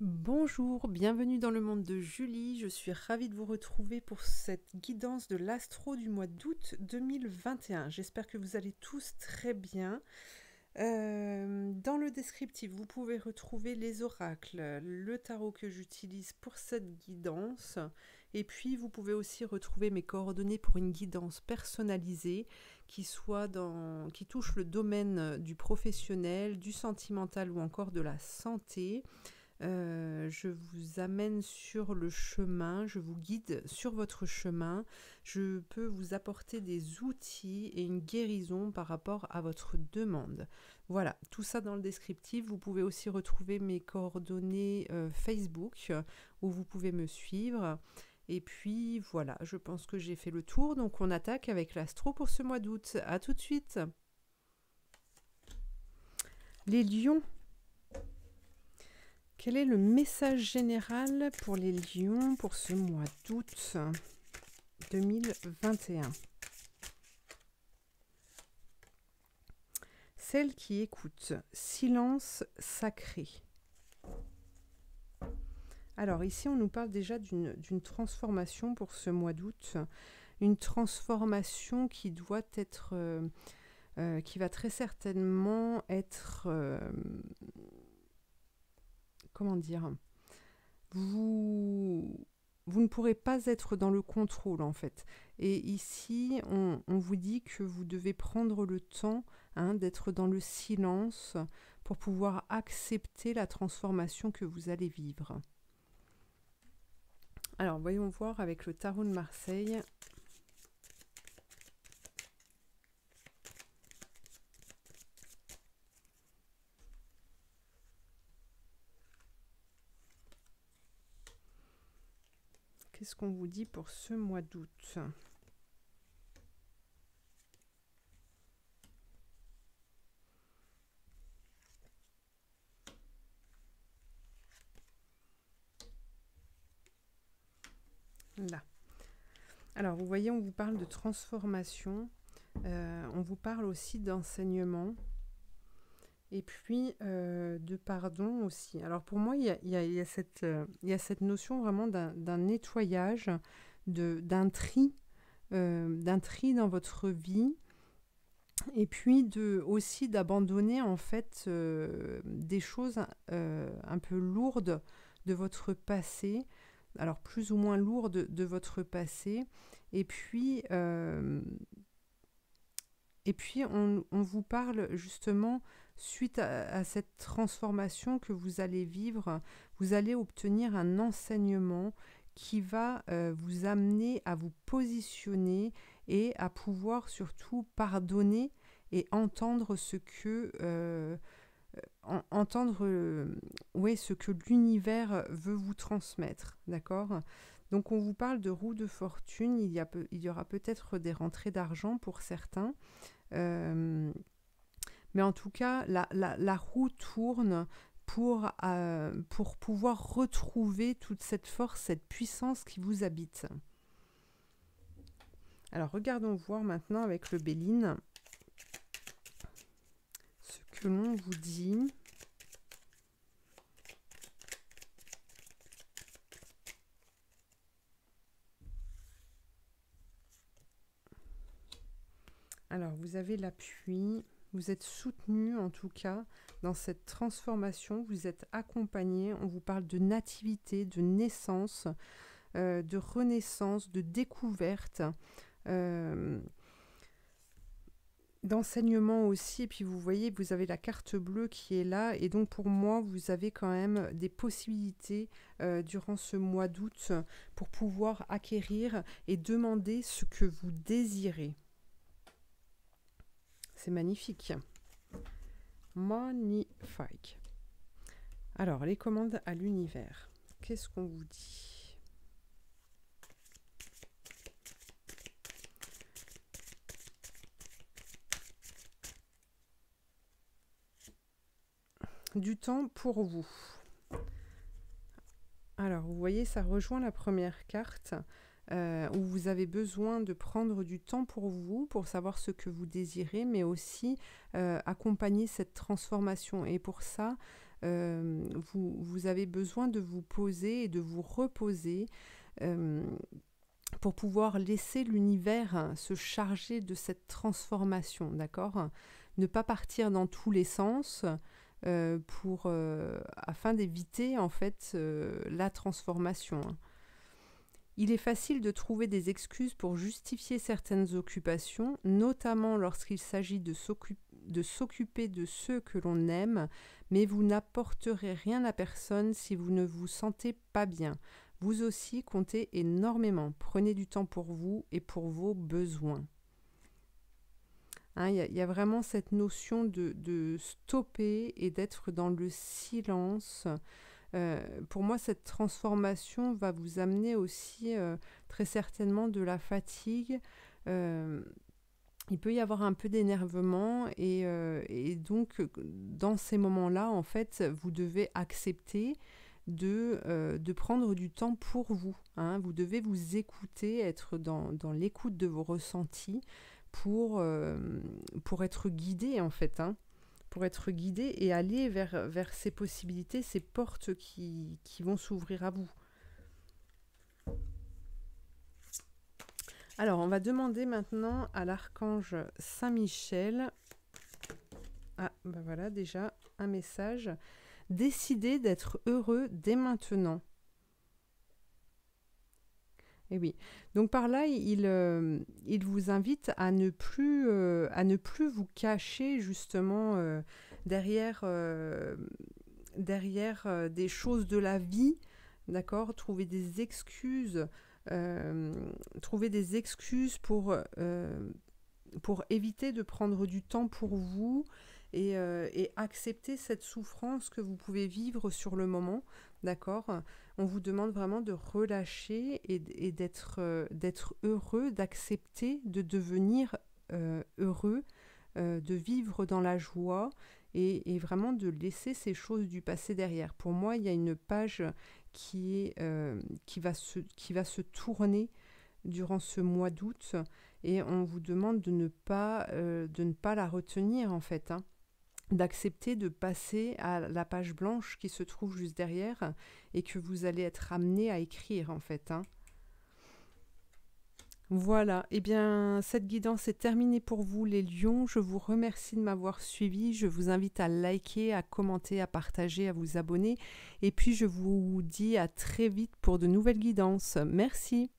Bonjour, bienvenue dans le monde de Julie. Je suis ravie de vous retrouver pour cette guidance de l'astro du mois d'août 2021. J'espère que vous allez tous très bien. Dans le descriptif, vous pouvez retrouver les oracles, le tarot que j'utilise pour cette guidance. Et puis, vous pouvez aussi retrouver mes coordonnées pour une guidance personnalisée qui touche le domaine du professionnel, du sentimental ou encore de la santé. Je vous amène sur le chemin, je vous guide sur votre chemin. Je peux vous apporter des outils et une guérison par rapport à votre demande. Voilà, tout ça dans le descriptif. Vous pouvez aussi retrouver mes coordonnées Facebook où vous pouvez me suivre. Et puis voilà, je pense que j'ai fait le tour. Donc on attaque avec l'astro pour ce mois d'août. À tout de suite. Les lions. Quel est le message général pour les lions pour ce mois d'août 2021? Celle qui écoute, silence sacré. Alors ici, on nous parle déjà d'une transformation pour ce mois d'août. Une transformation qui doit être... qui va très certainement être... comment dire, vous ne pourrez pas être dans le contrôle en fait. Et ici, on vous dit que vous devez prendre le temps d'être dans le silence pour pouvoir accepter la transformation que vous allez vivre. Alors, voyons voir avec le tarot de Marseille. Qu'est-ce qu'on vous dit pour ce mois d'août ? Là. Alors, vous voyez, on vous parle de transformation. On vous parle aussi d'enseignement. Et puis, de pardon aussi. Alors, pour moi, il y a cette notion vraiment d'un nettoyage, d'un tri dans votre vie. Et puis, aussi d'abandonner, en fait, des choses un peu lourdes de votre passé. Alors, plus ou moins lourdes de votre passé. Et puis, on vous parle justement, suite à cette transformation que vous allez vivre, vous allez obtenir un enseignement qui va vous amener à vous positionner et à pouvoir surtout pardonner et entendre ce que ce que l'univers veut vous transmettre, d'accord ? Donc on vous parle de roue de fortune, il y aura peut-être des rentrées d'argent pour certains, mais en tout cas la roue tourne pour pouvoir retrouver toute cette force, cette puissance qui vous habite. Alors regardons voir maintenant avec le Béline ce que l'on vous dit. Alors vous avez l'appui, vous êtes soutenu en tout cas dans cette transformation, vous êtes accompagné, on vous parle de nativité, de naissance, de renaissance, de découverte, d'enseignement aussi. Et puis vous voyez, vous avez la carte bleue qui est là, et donc pour moi vous avez quand même des possibilités durant ce mois d'août pour pouvoir acquérir et demander ce que vous désirez. C'est magnifique. Magnifique. Alors, les commandes à l'univers. Qu'est-ce qu'on vous dit ? Du temps pour vous. Alors, vous voyez, ça rejoint la première carte. Où vous avez besoin de prendre du temps pour vous, pour savoir ce que vous désirez, mais aussi accompagner cette transformation. Et pour ça, vous avez besoin de vous poser et de vous reposer pour pouvoir laisser l'univers se charger de cette transformation, d'accord? Ne pas partir dans tous les sens afin d'éviter en fait la transformation. Il est facile de trouver des excuses pour justifier certaines occupations, notamment lorsqu'il s'agit de s'occuper de ceux que l'on aime, mais vous n'apporterez rien à personne si vous ne vous sentez pas bien. Vous aussi comptez énormément. Prenez du temps pour vous et pour vos besoins. Il y a vraiment cette notion de stopper et d'être dans le silence. Pour moi, cette transformation va vous amener aussi très certainement de la fatigue. Il peut y avoir un peu d'énervement et donc dans ces moments-là, en fait, vous devez accepter de prendre du temps pour vous. Vous devez vous écouter, être dans l'écoute de vos ressentis pour être guidé en fait. Pour être guidé et aller vers ces possibilités, ces portes qui vont s'ouvrir à vous. Alors, on va demander maintenant à l'archange Saint-Michel. Ah, ben voilà, déjà un message. Décidez d'être heureux dès maintenant. Et oui. Donc par là, il vous invite à ne plus vous cacher justement derrière des choses de la vie, d'accord ? Trouver des excuses pour éviter de prendre du temps pour vous et accepter cette souffrance que vous pouvez vivre sur le moment, d'accord ? On vous demande vraiment de relâcher et d'être heureux, d'accepter de devenir heureux, de vivre dans la joie et vraiment de laisser ces choses du passé derrière. Pour moi, il y a une page qui va se tourner durant ce mois d'août et on vous demande de ne pas la retenir en fait, d'accepter de passer à la page blanche qui se trouve juste derrière et que vous allez être amené à écrire en fait. Voilà, et bien cette guidance est terminée pour vous les lions. Je vous remercie de m'avoir suivi. Je vous invite à liker, à commenter, à partager, à vous abonner. Et puis je vous dis à très vite pour de nouvelles guidances. Merci.